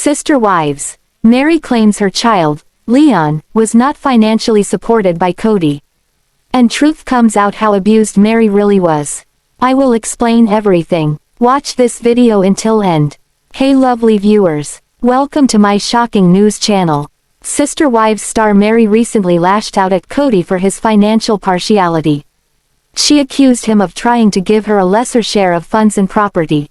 Sister wives. Meri claims her child, Leon, was not financially supported by Kody. And truth comes out how abused Meri really was. I will explain everything. Watch this video until end. Hey lovely viewers. Welcome to my shocking news channel. Sister Wives star Meri recently lashed out at Kody for his financial partiality. She accused him of trying to give her a lesser share of funds and property.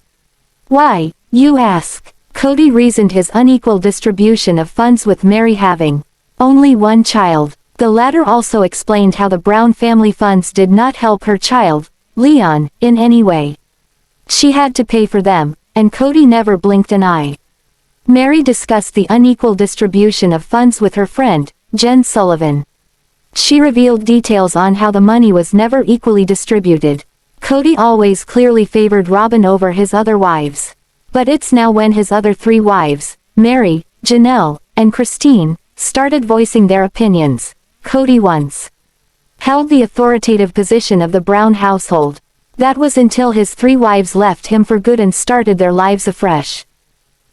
Why, you ask? Kody reasoned his unequal distribution of funds with Meri having only one child. The latter also explained how the Brown family funds did not help her child, Leon, in any way. She had to pay for them, and Kody never blinked an eye. Meri discussed the unequal distribution of funds with her friend, Jen Sullivan. She revealed details on how the money was never equally distributed. Kody always clearly favored Robyn over his other wives. But it's now when his other three wives, Meri, Janelle, and Christine, started voicing their opinions. Kody once held the authoritative position of the Brown household. That was until his three wives left him for good and started their lives afresh.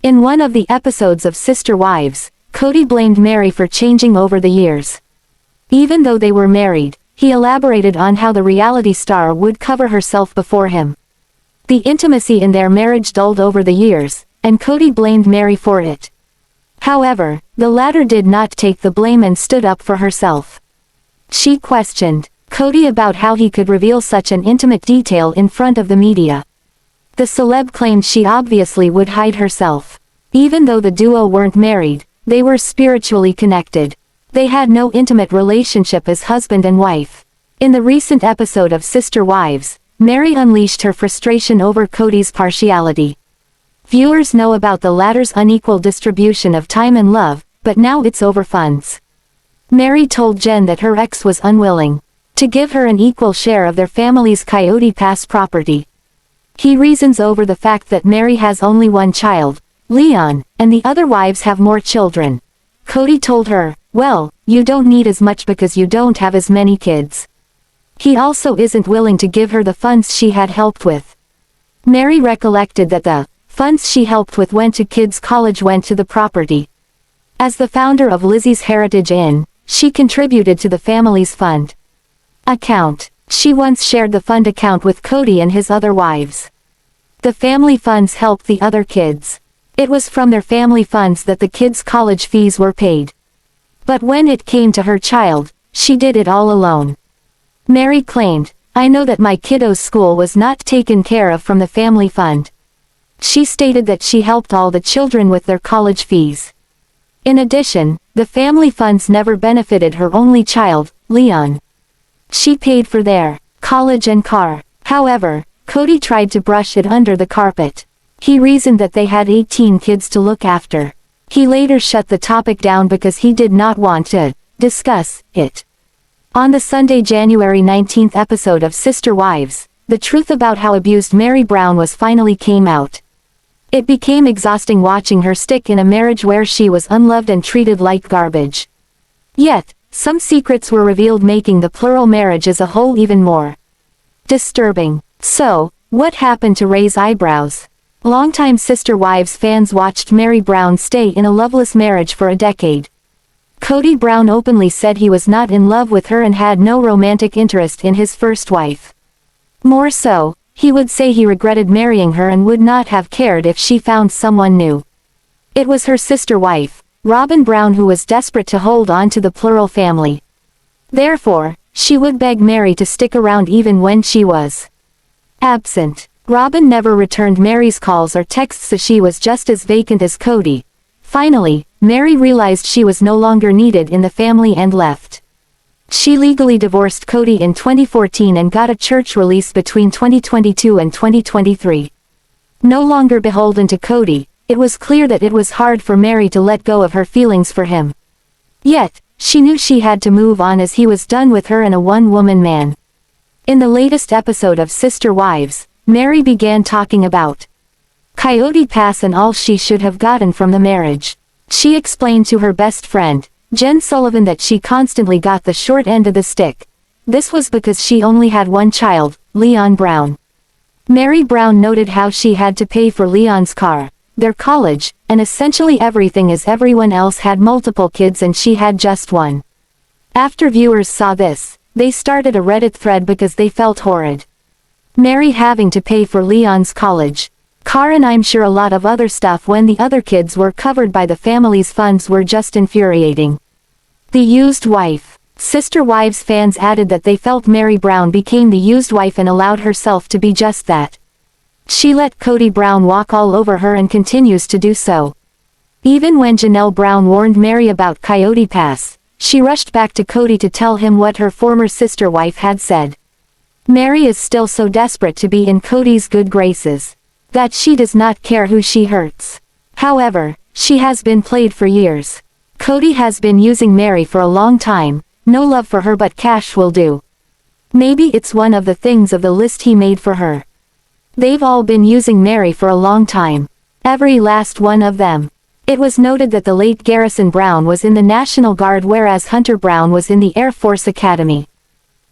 In one of the episodes of Sister Wives, Kody blamed Meri for changing over the years. Even though they were married, he elaborated on how the reality star would cover herself before him. The intimacy in their marriage dulled over the years, and Kody blamed Meri for it. However, the latter did not take the blame and stood up for herself. She questioned Kody about how he could reveal such an intimate detail in front of the media. The celeb claimed she obviously would hide herself. Even though the duo weren't married, they were spiritually connected. They had no intimate relationship as husband and wife. In the recent episode of Sister Wives, Meri unleashed her frustration over Kody's partiality. Viewers know about the latter's unequal distribution of time and love, but now it's over funds. Meri told Jen that her ex was unwilling to give her an equal share of their family's Coyote Pass property. He reasons over the fact that Meri has only one child, Leon, and the other wives have more children. Kody told her, "Well, you don't need as much because you don't have as many kids." He also isn't willing to give her the funds she had helped with. Meri recollected that the funds she helped with went to kids' college went to the property. As the founder of Lizzie's Heritage Inn, she contributed to the family's fund account. She once shared the fund account with Kody and his other wives. The family funds helped the other kids. It was from their family funds that the kids' college fees were paid. But when it came to her child, she did it all alone. Meri claimed, "I know that my kiddo's school was not taken care of from the family fund." She stated that she helped all the children with their college fees. In addition, the family funds never benefited her only child, Leon. She paid for their college and car. However, Kody tried to brush it under the carpet. He reasoned that they had 18 kids to look after. He later shut the topic down because he did not want to discuss it. On the Sunday, January 19th episode of Sister Wives, the truth about how abused Meri Brown was finally came out. It became exhausting watching her stick in a marriage where she was unloved and treated like garbage. Yet, some secrets were revealed, making the plural marriage as a whole even more disturbing. So, what happened to raise eyebrows? Longtime Sister Wives fans watched Meri Brown stay in a loveless marriage for a decade. Kody Brown openly said he was not in love with her and had no romantic interest in his first wife. More so, he would say he regretted marrying her and would not have cared if she found someone new. It was her sister wife, Robyn Brown, who was desperate to hold on to the plural family. Therefore, she would beg Meri to stick around even when she was absent. Robyn never returned Meri's calls or texts, so she was just as vacant as Kody. Finally, Meri realized she was no longer needed in the family and left. She legally divorced Kody in 2014 and got a church release between 2022 and 2023. No longer beholden to Kody, it was clear that it was hard for Meri to let go of her feelings for him. Yet, she knew she had to move on as he was done with her and a one-woman man. In the latest episode of Sister Wives, Meri began talking about Coyote Pass and all she should have gotten from the marriage. She explained to her best friend, Jen Sullivan, that she constantly got the short end of the stick. This was because she only had one child, Leon Brown. Meri Brown noted how she had to pay for Leon's car, their college, and essentially everything as everyone else had multiple kids and she had just one. After viewers saw this, they started a Reddit thread because they felt horrid. Meri having to pay for Leon's college, car and I'm sure a lot of other stuff when the other kids were covered by the family's funds were just infuriating. The used wife. Sister Wives fans added that they felt Meri Brown became the used wife and allowed herself to be just that. She let Kody Brown walk all over her and continues to do so. Even when Janelle Brown warned Meri about Coyote Pass, she rushed back to Kody to tell him what her former sister wife had said. Meri is still so desperate to be in Kody's good graces, that she does not care who she hurts. However, she has been played for years. Kody has been using Meri for a long time. No love for her but cash will do. Maybe it's one of the things of the list he made for her. They've all been using Meri for a long time. Every last one of them. It was noted that the late Garrison Brown was in the National Guard whereas Hunter Brown was in the Air Force Academy.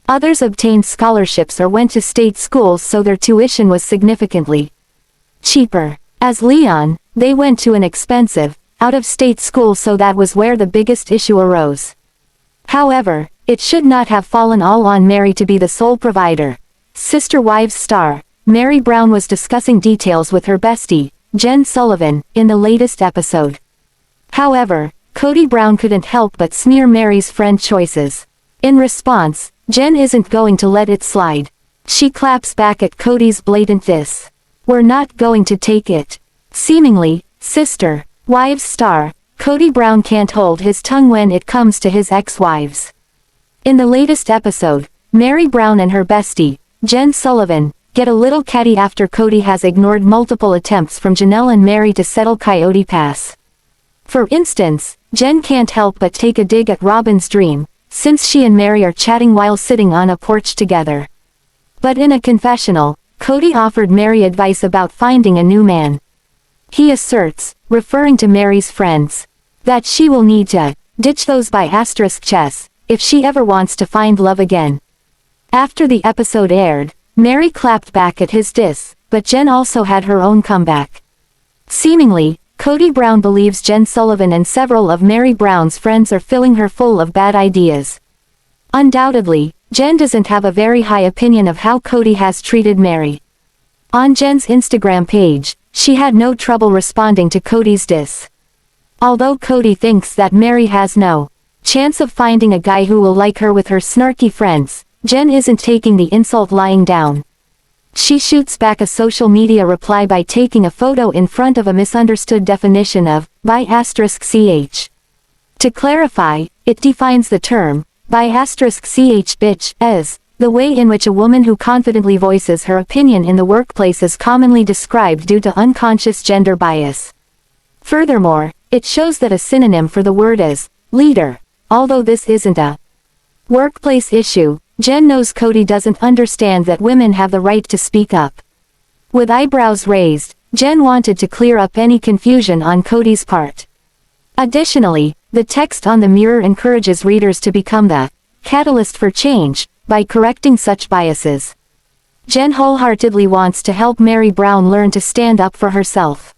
Others obtained scholarships or went to state schools so their tuition was significantly cheaper. As Leon, they went to an expensive, out-of-state school so that was where the biggest issue arose. However, it should not have fallen all on Meri to be the sole provider. Sister Wives star, Meri Brown was discussing details with her bestie, Jen Sullivan, in the latest episode. However, Kody Brown couldn't help but smear Meri's friend choices. In response, Jen isn't going to let it slide. She claps back at Kody's blatant diss. We're not going to take it. Seemingly, Sister Wives star, Kody Brown can't hold his tongue when it comes to his ex-wives. In the latest episode, Meri Brown and her bestie, Jen Sullivan, get a little catty after Kody has ignored multiple attempts from Janelle and Meri to settle Coyote Pass. For instance, Jen can't help but take a dig at Robyn's dream, since she and Meri are chatting while sitting on a porch together. But in a confessional, Kody offered Meri advice about finding a new man. He asserts, referring to Meri's friends, that she will need to ditch those by *chess if she ever wants to find love again. After the episode aired, Meri clapped back at his diss, but Jen also had her own comeback. Seemingly, Kody Brown believes Jen Sullivan and several of Meri Brown's friends are filling her full of bad ideas. Undoubtedly, Jen doesn't have a very high opinion of how Kody has treated Meri. On Jen's Instagram page, she had no trouble responding to Kody's diss. Although Kody thinks that Meri has no chance of finding a guy who will like her with her snarky friends, Jen isn't taking the insult lying down. She shoots back a social media reply by taking a photo in front of a misunderstood definition of *ch. To clarify, it defines the term *ch bitch as the way in which a woman who confidently voices her opinion in the workplace is commonly described due to unconscious gender bias. Furthermore, it shows that a synonym for the word is leader. Although this isn't a workplace issue, Jen knows Kody doesn't understand that women have the right to speak up. With eyebrows raised, Jen wanted to clear up any confusion on Kody's part. Additionally, the text on the mirror encourages readers to become the catalyst for change by correcting such biases. Jen wholeheartedly wants to help Meri Brown learn to stand up for herself.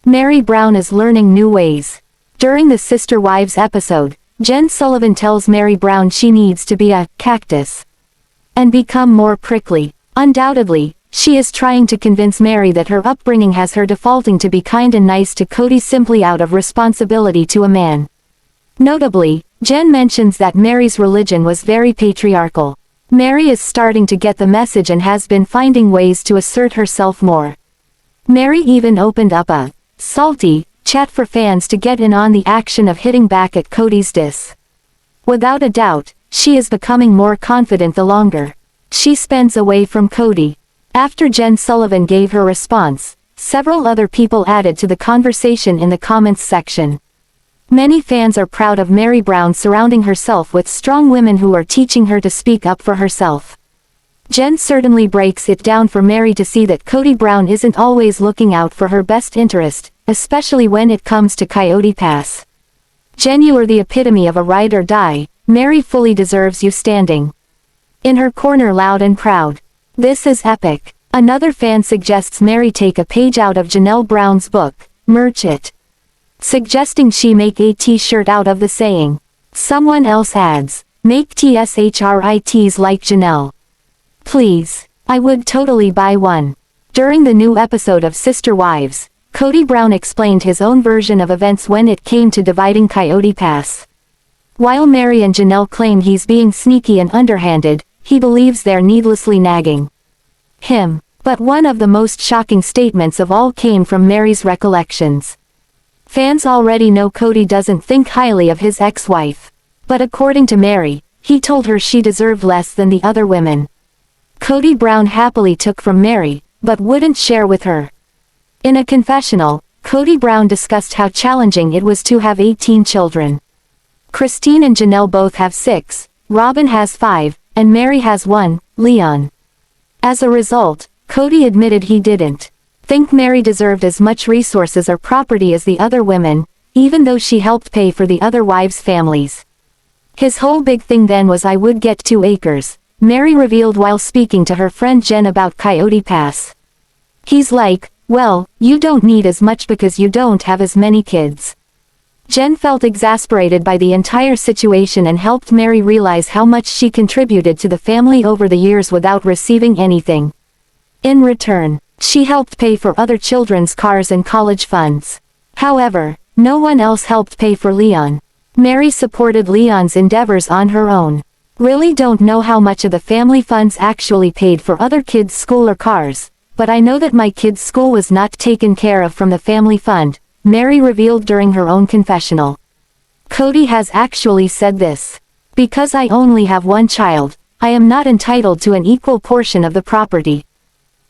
Meri Brown is learning new ways. During the Sister Wives episode, Jen Sullivan tells Meri Brown she needs to be a cactus and become more prickly. Undoubtedly, she is trying to convince Meri that her upbringing has her defaulting to be kind and nice to Kody simply out of responsibility to a man. Notably, Jen mentions that Meri's religion was very patriarchal. Meri is starting to get the message and has been finding ways to assert herself more. Meri even opened up a salty chat for fans to get in on the action of hitting back at Kody's diss. Without a doubt, she is becoming more confident the longer she spends away from Kody. After Jen Sullivan gave her response, several other people added to the conversation in the comments section. Many fans are proud of Meri Brown surrounding herself with strong women who are teaching her to speak up for herself. Jen certainly breaks it down for Meri to see that Kody Brown isn't always looking out for her best interest, especially when it comes to Coyote Pass. Jen, you are the epitome of a ride or die. Meri fully deserves you standing in her corner loud and proud. This is epic. Another fan suggests Meri take a page out of Janelle Brown's book, merch it. Suggesting she make a t-shirt out of the saying. Someone else adds, make t-shirts like Janelle. Please. I would totally buy one. During the new episode of Sister Wives, Kody Brown explained his own version of events when it came to dividing Coyote Pass. While Meri and Janelle claim he's being sneaky and underhanded, he believes they're needlessly nagging him. But one of the most shocking statements of all came from Meri's recollections. Fans already know Kody doesn't think highly of his ex-wife. But according to Meri, he told her she deserved less than the other women. Kody Brown happily took from Meri, but wouldn't share with her. In a confessional, Kody Brown discussed how challenging it was to have 18 children. Christine and Janelle both have 6, Robyn has 5, and Meri has 1, Leon. As a result, Kody admitted he didn't think Meri deserved as much resources or property as the other women, even though she helped pay for the other wives' families. His whole big thing then was I would get 2 acres, Meri revealed while speaking to her friend Jen about Coyote Pass. He's like, well, you don't need as much because you don't have as many kids. Jen felt exasperated by the entire situation and helped Meri realize how much she contributed to the family over the years without receiving anything. In return, she helped pay for other children's cars and college funds. However, no one else helped pay for Leon. Meri supported Leon's endeavors on her own. Really don't know how much of the family funds actually paid for other kids' school or cars, but I know that my kid's school was not taken care of from the family fund, Meri revealed during her own confessional. Kody has actually said this. Because I only have one child, I am not entitled to an equal portion of the property.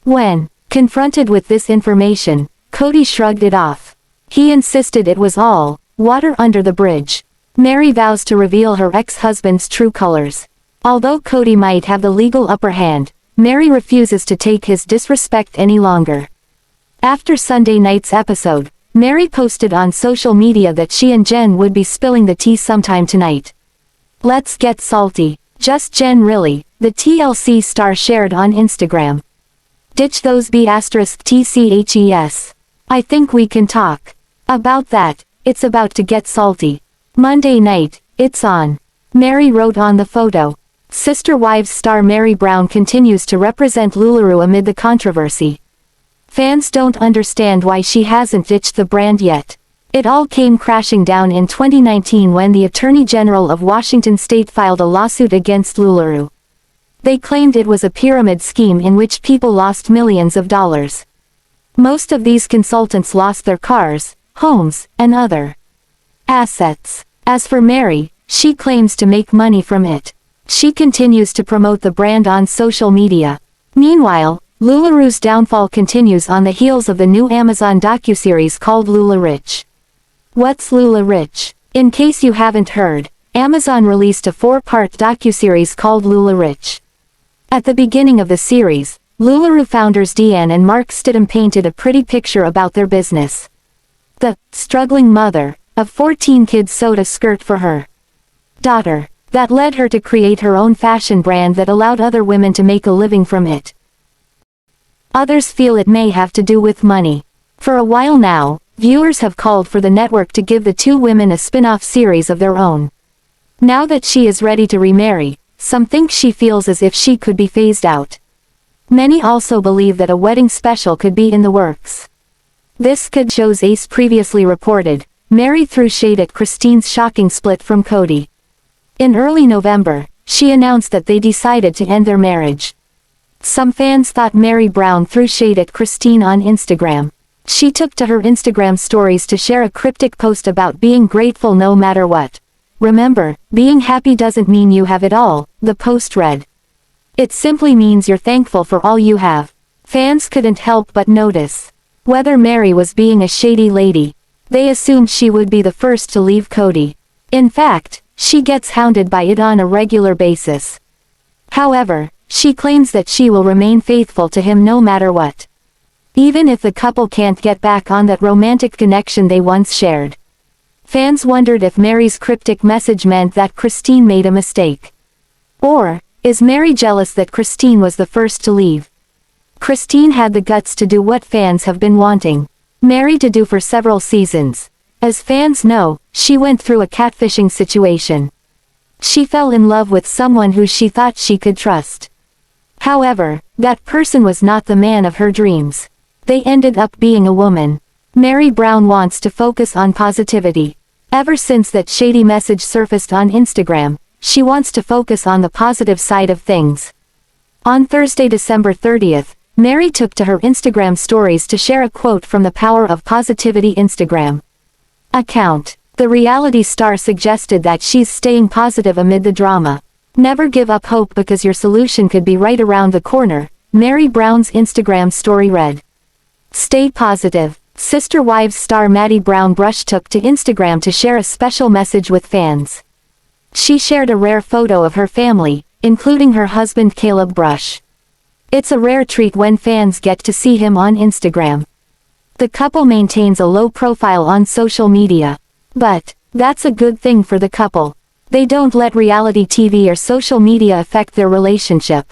When confronted with this information, Kody shrugged it off. He insisted it was all water under the bridge. Meri vows to reveal her ex-husband's true colors. Although Kody might have the legal upper hand, Meri refuses to take his disrespect any longer. After Sunday night's episode, Meri posted on social media that she and Jen would be spilling the tea sometime tonight. Let's get salty. Just Jen really, the TLC star shared on Instagram. Ditch those B*TCHES. I think we can talk about that. It's about to get salty. Monday night, it's on. Meri wrote on the photo. Sister Wives star Meri Brown continues to represent LuLaRoe amid the controversy. Fans don't understand why she hasn't ditched the brand yet. It all came crashing down in 2019 when the Attorney General of Washington State filed a lawsuit against LuLaRoe. They claimed it was a pyramid scheme in which people lost millions of dollars. Most of these consultants lost their cars, homes, and other assets. As for Meri, she claims to make money from it. She continues to promote the brand on social media. Meanwhile, LuLaRoe's downfall continues on the heels of the new Amazon docuseries called Lula Rich. What's Lula Rich? In case you haven't heard, Amazon released a 4-part docuseries called Lula Rich. At the beginning of the series, LuLaRoe founders Deanne and Mark Stidham painted a pretty picture about their business. The struggling mother of 14 kids sewed a skirt for her daughter. That led her to create her own fashion brand that allowed other women to make a living from it. Others feel it may have to do with money. For a while now, viewers have called for the network to give the two women a spin-off series of their own. Now that she is ready to remarry, some think she feels as if she could be phased out. Many also believe that a wedding special could be in the works. This could show's Ace previously reported. Meri threw shade at Christine's shocking split from Kody. In early November, she announced that they decided to end their marriage. Some fans thought Meri Brown threw shade at Christine on Instagram. She took to her Instagram stories to share a cryptic post about being grateful no matter what. Remember, being happy doesn't mean you have it all, the post read. It simply means you're thankful for all you have. Fans couldn't help but notice whether Meri was being a shady lady. They assumed she would be the first to leave Kody. In fact, she gets hounded by it on a regular basis. However, she claims that she will remain faithful to him no matter what. Even if the couple can't get back on that romantic connection they once shared. Fans wondered if Meri's cryptic message meant that Christine made a mistake. Or, is Meri jealous that Christine was the first to leave? Christine had the guts to do what fans have been wanting. Meri to do for several seasons. As fans know, she went through a catfishing situation. She fell in love with someone who she thought she could trust. However, that person was not the man of her dreams. They ended up being a woman. Meri Brown wants to focus on positivity. Ever since that shady message surfaced on Instagram, she wants to focus on the positive side of things. On Thursday, December 30th, Meri took to her Instagram stories to share a quote from the Power of Positivity Instagram account. The reality star suggested that she's staying positive amid the drama. Never give up hope because your solution could be right around the corner, Meri Brown's Instagram story read. Stay positive. Sister Wives star Meri Brown Brush took to Instagram to share a special message with fans. She shared a rare photo of her family, including her husband Caleb Brush. It's a rare treat when fans get to see him on Instagram. The couple maintains a low profile on social media. But that's a good thing for the couple. They don't let reality TV or social media affect their relationship.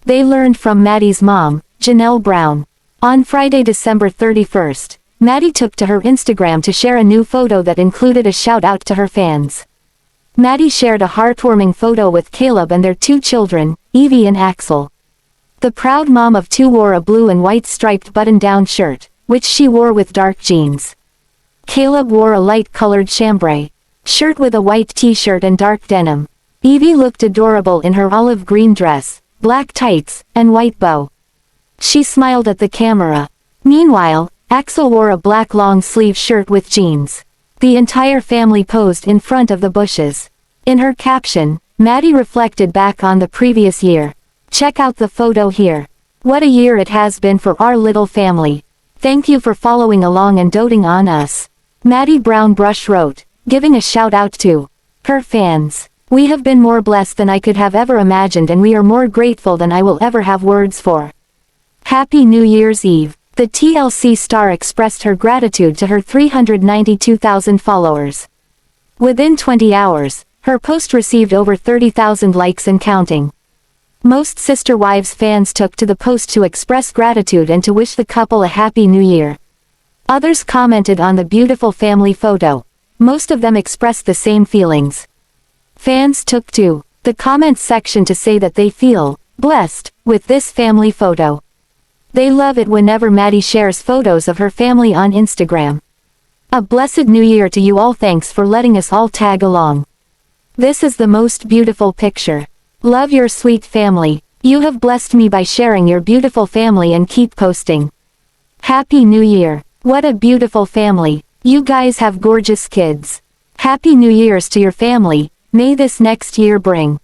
They learned from Maddie's mom, Janelle Brown. On Friday, December 31st, Maddie took to her Instagram to share a new photo that included a shout-out to her fans. Maddie shared a heartwarming photo with Caleb and their two children, Evie and Axel. The proud mom of two wore a blue and white striped button-down shirt, which she wore with dark jeans. Caleb wore a light-colored chambray shirt with a white t-shirt and dark denim. Evie looked adorable in her olive green dress, black tights, and white bow. She smiled at the camera. Meanwhile, Axel wore a black long-sleeve shirt with jeans. The entire family posed in front of the bushes. In her caption, Maddie reflected back on the previous year. Check out the photo here. What a year it has been for our little family. Thank you for following along and doting on us. Meri Brown Brush wrote, giving a shout-out to her fans. We have been more blessed than I could have ever imagined, and we are more grateful than I will ever have words for. Happy New Year's Eve. The TLC star expressed her gratitude to her 392,000 followers. Within 20 hours, her post received over 30,000 likes and counting. Most Sister Wives fans took to the post to express gratitude and to wish the couple a happy new year. Others commented on the beautiful family photo. Most of them expressed the same feelings. Fans took to the comments section to say that they feel blessed with this family photo. They love it whenever Maddie shares photos of her family on Instagram. A blessed new year to you all. Thanks for letting us all tag along. This is the most beautiful picture. Love your sweet family. You have blessed me by sharing your beautiful family and keep posting. Happy New Year. What a beautiful family. You guys have gorgeous kids. Happy New Year's to your family. May this next year bring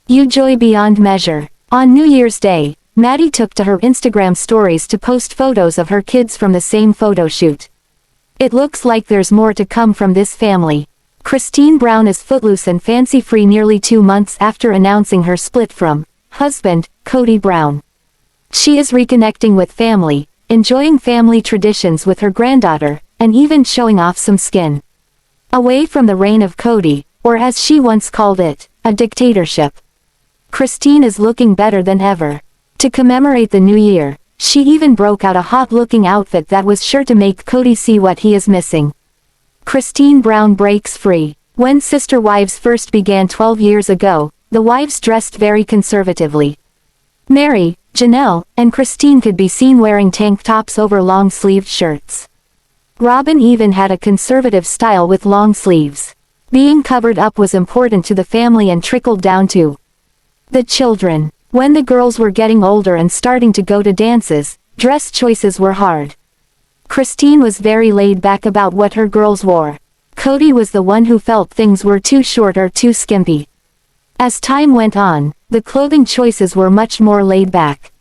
you joy beyond measure. On New Year's Day, Maddie took to her Instagram stories to post photos of her kids from the same photo shoot. It looks like there's more to come from this family. Christine Brown is footloose and fancy-free nearly 2 months after announcing her split from husband, Kody Brown. She is reconnecting with family, enjoying family traditions with her granddaughter, and even showing off some skin. Away from the reign of Kody, or as she once called it, a dictatorship. Christine is looking better than ever. To commemorate the new year, she even broke out a hot-looking outfit that was sure to make Kody see what he is missing. Christine Brown breaks free. When Sister Wives first began 12 years ago, the wives dressed very conservatively. Meri, Janelle, and Christine could be seen wearing tank tops over long-sleeved shirts. Robyn even had a conservative style with long sleeves. Being covered up was important to the family and trickled down to the children. When the girls were getting older and starting to go to dances, dress choices were hard. Christine was very laid back about what her girls wore. Kody was the one who felt things were too short or too skimpy. As time went on, the clothing choices were much more laid back.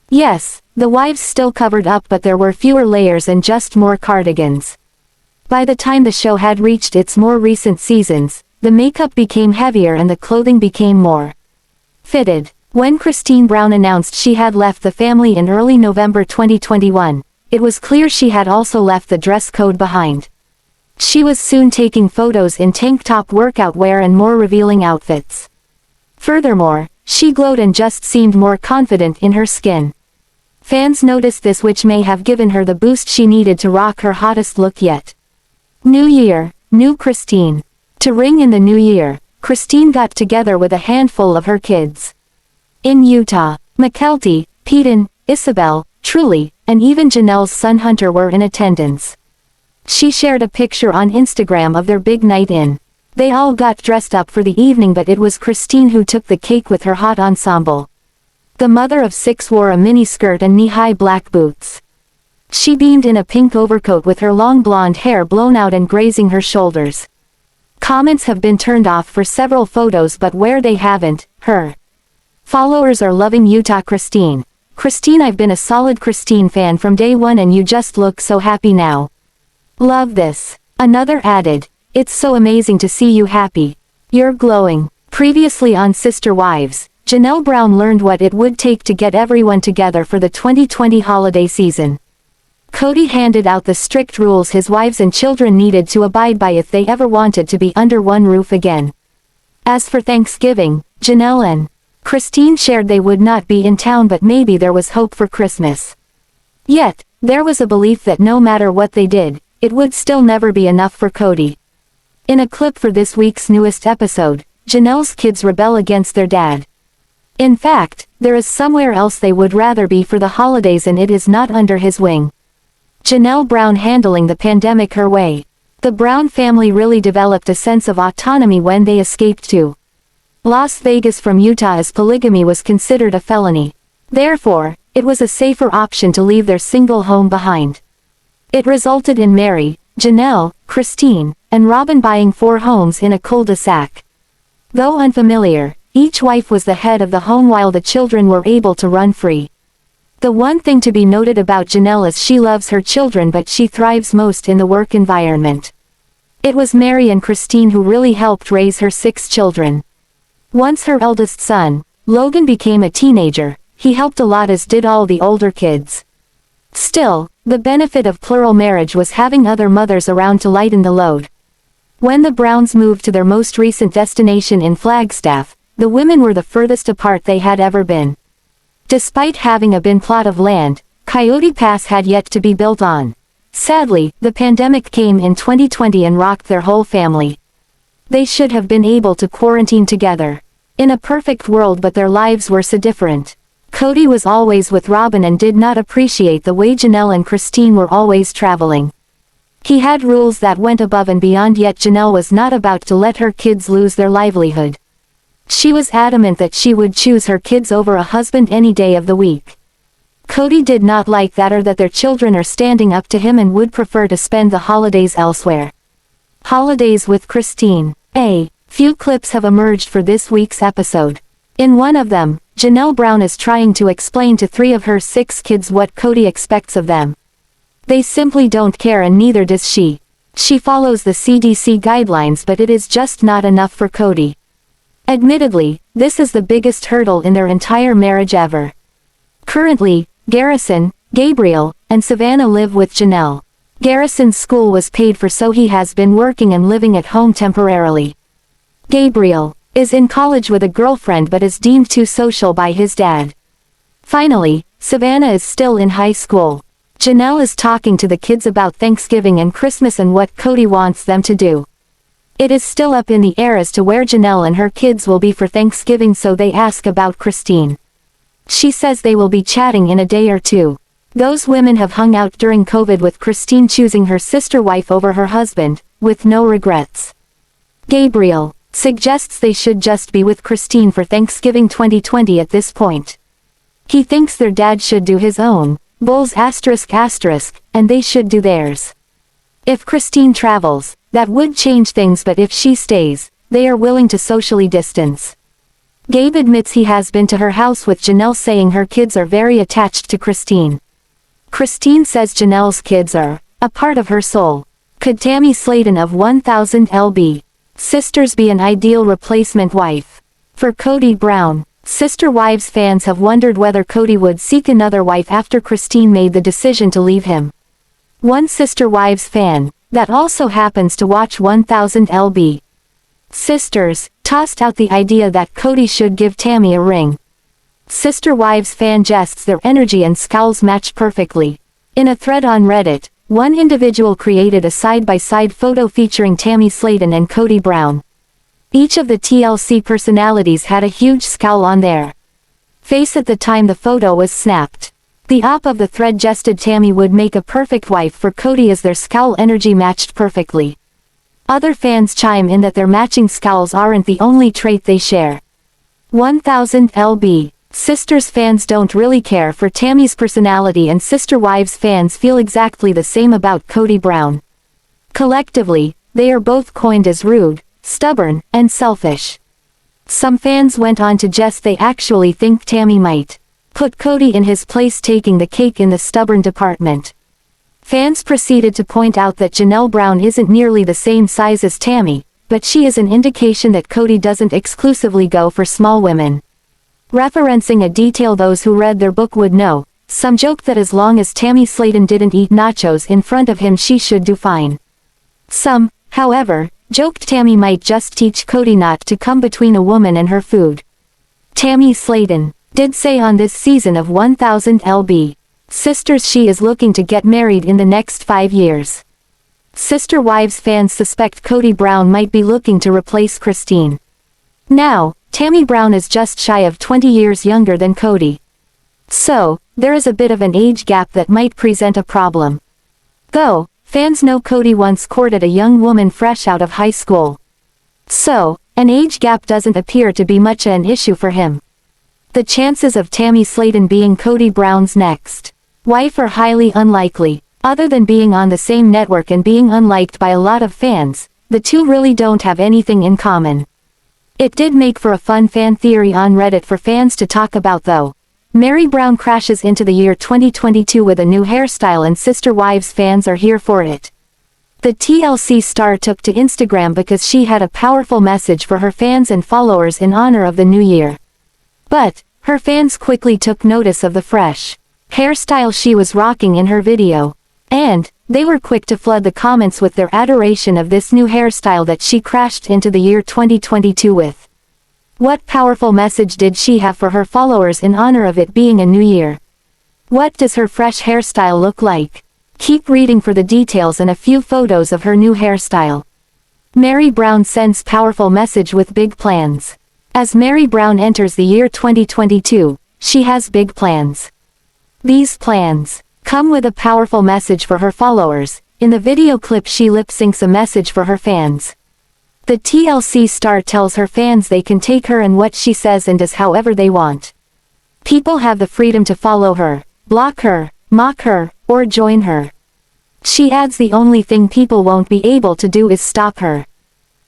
Yes, the wives still covered up, but there were fewer layers and just more cardigans. By the time the show had reached its more recent seasons, the makeup became heavier and the clothing became more fitted. When Christine Brown announced she had left the family in early November 2021, it was clear she had also left the dress code behind. She was soon taking photos in tank top workout wear and more revealing outfits. Furthermore, she glowed and just seemed more confident in her skin. Fans noticed this, which may have given her the boost she needed to rock her hottest look yet. New Year, new Christine. To ring in the new year, Christine got together with a handful of her kids. In Utah, Mykelti, Peyton, Isabel, Truly, and even Janelle's son Hunter were in attendance. She shared a picture on Instagram of their big night in. They all got dressed up for the evening, but it was Christine who took the cake with her hot ensemble. The mother of 6 wore a mini skirt and knee-high black boots. She beamed in a pink overcoat with her long blonde hair blown out and grazing her shoulders. Comments have been turned off for several photos, but where they haven't, her followers are loving Utah Christine. Christine, I've been a solid Christine fan from day one and you just look so happy now. Love this. Another added, it's so amazing to see you happy. You're glowing. Previously on Sister Wives, Janelle Brown learned what it would take to get everyone together for the 2020 holiday season. Kody handed out the strict rules his wives and children needed to abide by if they ever wanted to be under one roof again. As for Thanksgiving, Janelle and Christine shared they would not be in town, but maybe there was hope for Christmas. Yet, there was a belief that no matter what they did, it would still never be enough for Kody. In a clip for this week's newest episode, Janelle's kids rebel against their dad. In fact, there is somewhere else they would rather be for the holidays, and it is not under his wing. Janelle Brown handling the pandemic her way. The Brown family really developed a sense of autonomy when they escaped to Las Vegas from Utah, as polygamy was considered a felony. Therefore, it was a safer option to leave their single home behind. It resulted in Meri, Janelle, Christine, and Robyn buying 4 homes in a cul-de-sac. Though unfamiliar, each wife was the head of the home while the children were able to run free. The one thing to be noted about Janelle is she loves her children, but she thrives most in the work environment. It was Meri and Christine who really helped raise her 6 children. Once her eldest son, Logan, became a teenager, he helped a lot, as did all the older kids. Still, the benefit of plural marriage was having other mothers around to lighten the load. When the Browns moved to their most recent destination in Flagstaff, the women were the furthest apart they had ever been. Despite having a bin plot of land, Coyote Pass had yet to be built on. Sadly, the pandemic came in 2020 and rocked their whole family. They should have been able to quarantine together. In a perfect world, but their lives were so different. Kody was always with Robyn and did not appreciate the way Janelle and Christine were always traveling. He had rules that went above and beyond, yet Janelle was not about to let her kids lose their livelihood. She was adamant that she would choose her kids over a husband any day of the week. Kody did not like that, or that their children are standing up to him, and would prefer to spend the holidays elsewhere. Holidays with Christine. A few clips have emerged for this week's episode. In one of them, Janelle Brown is trying to explain to 3 of her 6 kids what Kody expects of them. They simply don't care, and neither does she. She follows the CDC guidelines, but it is just not enough for Kody. Admittedly, this is the biggest hurdle in their entire marriage ever. Currently, Garrison, Gabriel, and Savannah live with Janelle. Garrison's school was paid for, so he has been working and living at home temporarily. Gabriel is in college with a girlfriend but is deemed too social by his dad. Finally, Savannah is still in high school. Janelle is talking to the kids about Thanksgiving and Christmas and what Kody wants them to do. It is still up in the air as to where Janelle and her kids will be for Thanksgiving, so they ask about Christine. She says they will be chatting in a day or 2. Those women have hung out during COVID, with Christine choosing her sister wife over her husband, with no regrets. Gabriel suggests they should just be with Christine for Thanksgiving 2020 at this point. He thinks their dad should do his own, bulls ***, and they should do theirs. If Christine travels, that would change things, but if she stays, they are willing to socially distance. Gabe admits he has been to her house with Janelle, saying her kids are very attached to Christine. Christine says Janelle's kids are a part of her soul. Could Tammy Sladen of 1000 lb. Sisters be an ideal replacement wife for Kody Brown? Sister Wives fans have wondered whether Kody would seek another wife after Christine made the decision to leave him. One Sister Wives fan, that also happens to watch 1000 lb. Sisters, tossed out the idea that Kody should give Tammy a ring. Sister Wives fan jests their energy and scowls match perfectly. In a thread on Reddit, one individual created a side-by-side photo featuring Tammy Slaton and Kody Brown. Each of the TLC personalities had a huge scowl on their face at the time the photo was snapped. The op of the thread jested Tammy would make a perfect wife for Kody as their scowl energy matched perfectly. Other fans chime in that their matching scowls aren't the only trait they share. 1000 LB. Sisters fans don't really care for Tammy's personality and Sister Wives fans feel exactly the same about Kody Brown. Collectively, they are both coined as rude, stubborn, and selfish. Some fans went on to jest they actually think Tammy might put Kody in his place, taking the cake in the stubborn department. Fans proceeded to point out that Janelle Brown isn't nearly the same size as Tammy, but she is an indication that Kody doesn't exclusively go for small women. Referencing a detail those who read their book would know, some joked that as long as Tammy Slaton didn't eat nachos in front of him she should do fine. Some, however, joked Tammy might just teach Kody not to come between a woman and her food. Tammy Slaton did say on this season of 1000 LB Sisters she is looking to get married in the next 5 years. Sister Wives fans suspect Kody Brown might be looking to replace Christine. Now, Tammy Brown is just shy of 20 years younger than Kody. So, there is a bit of an age gap that might present a problem. Though, fans know Kody once courted a young woman fresh out of high school. So, an age gap doesn't appear to be much an issue for him. The chances of Tammy Slaton being Kody Brown's next wife are highly unlikely. Other than being on the same network and being unliked by a lot of fans, the two really don't have anything in common. It did make for a fun fan theory on Reddit for fans to talk about though. Meri Brown crashes into the year 2022 with a new hairstyle and Sister Wives fans are here for it. The TLC star took to Instagram because she had a powerful message for her fans and followers in honor of the new year. But, her fans quickly took notice of the fresh hairstyle she was rocking in her video. And, they were quick to flood the comments with their adoration of this new hairstyle that she crashed into the year 2022 with. What powerful message did she have for her followers in honor of it being a new year? What does her fresh hairstyle look like? Keep reading for the details and a few photos of her new hairstyle. Meri Brown sends powerful message with big plans. As Meri Brown enters the year 2022, she has big plans. These plans come with a powerful message for her followers. In the video clip she lip-syncs a message for her fans. The TLC star tells her fans they can take her and what she says and does however they want. People have the freedom to follow her, block her, mock her, or join her. She adds the only thing people won't be able to do is stop her.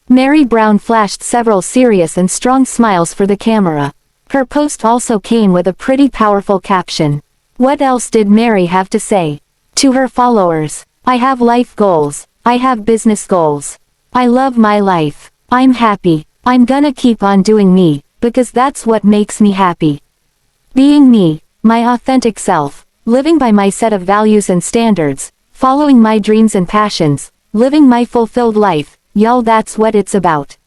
Meri Brown flashed several serious and strong smiles for the camera. Her post also came with a pretty powerful caption. What else did Meri have to say? To her followers, I have life goals, I have business goals. I love my life. I'm happy. I'm gonna keep on doing me, because that's what makes me happy. Being me, my authentic self, living by my set of values and standards, following my dreams and passions, living my fulfilled life, y'all that's what it's about.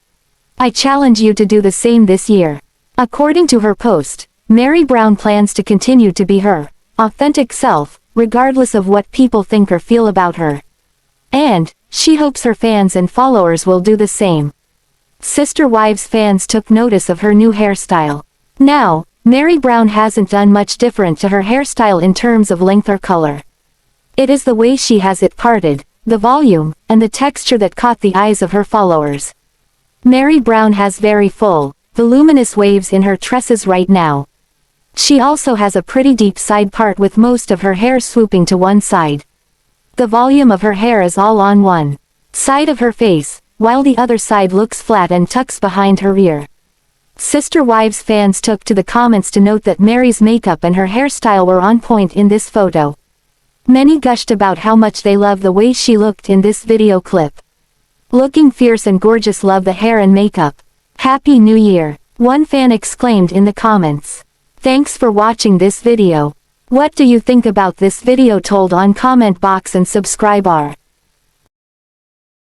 I challenge you to do the same this year. According to her post, Meri Brown plans to continue to be her authentic self, regardless of what people think or feel about her. And, she hopes her fans and followers will do the same. Sister Wives fans took notice of her new hairstyle. Now, Meri Brown hasn't done much different to her hairstyle in terms of length or color. It is the way she has it parted, the volume, and the texture that caught the eyes of her followers. Meri Brown has very full, voluminous waves in her tresses right now. She also has a pretty deep side part with most of her hair swooping to one side. The volume of her hair is all on one side of her face, while the other side looks flat and tucks behind her ear. Sister Wives fans took to the comments to note that Meri's makeup and her hairstyle were on point in this photo. Many gushed about how much they love the way she looked in this video clip. Looking fierce and gorgeous, love the hair and makeup. Happy New Year, one fan exclaimed in the comments. Thanks for watching this video. What do you think about this video? Told on comment box and subscribe.